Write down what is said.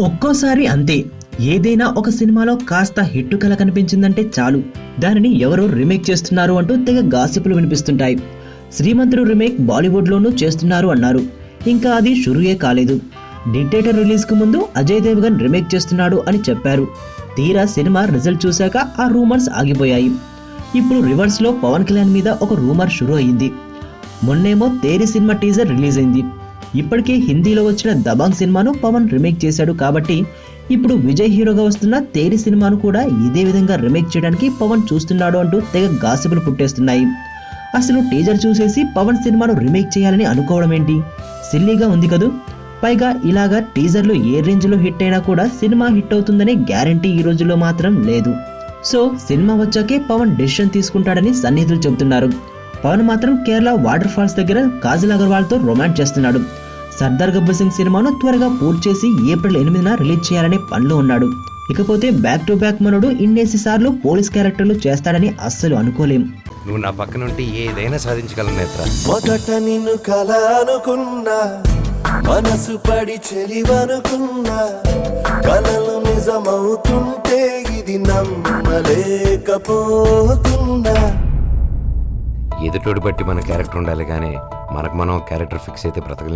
ఒక్కోసారి అంతే. ఏదైనా ఒక సినిమాలో కాస్త హిట్టు కల కనిపించిందంటే చాలు, దానిని ఎవరో రీమేక్ చేస్తున్నారు అంటూ తెగ గాసిపులు వినిపిస్తుంటాయి. శ్రీమంతుడు రీమేక్ బాలీవుడ్లోనూ చేస్తున్నారు అన్నారు. ఇంకా అది షురుయే కాలేదు. డిక్టేటర్ రిలీజ్కు ముందు అజయ్ దేవగన్ రీమేక్ చేస్తున్నాడు అని చెప్పారు. తీరా సినిమా రిజల్ట్ చూశాక ఆ రూమర్స్ ఆగిపోయాయి. ఇప్పుడు రివర్స్లో పవన్ కళ్యాణ్ మీద ఒక రూమర్ షురు అయింది. మొన్నేమో తేరి సినిమా టీజర్ రిలీజ్ అయింది. ఇప్పటికే హిందీలో వచ్చిన దబాంగ్ సినిమాను పవన్ రీమేక్ చేశాడు కాబట్టి ఇప్పుడు విజయ్ హీరోగా వస్తున్న తేరి సినిమాను కూడా ఇదే విధంగా రీమేక్ చేయడానికి పవన్ చూస్తున్నాడు అంటూ తెగ గాసిపులు పుట్టేస్తున్నాయి. అసలు టీజర్ చూసేసి పవన్ సినిమాను రీమేక్ చేయాలని అనుకోవడం ఏంటి? సిల్లీగా ఉంది కదూ. పైగా ఇలాగా టీజర్లు ఏ రేంజ్లో హిట్ అయినా కూడా సినిమా హిట్ అవుతుందనే గ్యారంటీ ఈ రోజుల్లో మాత్రం లేదు. సో సినిమా వచ్చాకే పవన్ డెసిషన్ తీసుకుంటాడని సన్నిహితులు చెబుతున్నారు. పవన్ మాత్రం కేరళ వాటర్ ఫాల్స్ దగ్గర కాజల్ అగర్వాల్తో రొమాన్స్ చేస్తున్నాడు. సర్దార్ గబ్బర్ సింగ్ సినిమాను త్వరగా పూర్తి చేసి ఏప్రిల్ 8న రిలీజ్ చేయాలనే పనిలో ఉన్నాడు. ఇకపోతే బ్యాక్ టు బ్యాక్ మనోడు ఇన్నేసి సార్లు పోలీస్ క్యారెక్టర్లు చేస్తాడని అస్సలు అనుకోలేం. నువ్వు నా పక్కన ఉంటే ఏదైనా సాధించగలను నేత్ర. మొదట నిన్ను కల అనుకున్నా, మనసు పడి చెలివనుకున్నా, కలలు నిజమవుతుంటే ఇది నమ్మలేకపోతున్నా. ఎదుటోడు బట్టి మన క్యారెక్టర్ ఉండాలి కానీ మనకు మనం క్యారెక్టర్ ఫిక్స్ అయితే బ్రతకలేం.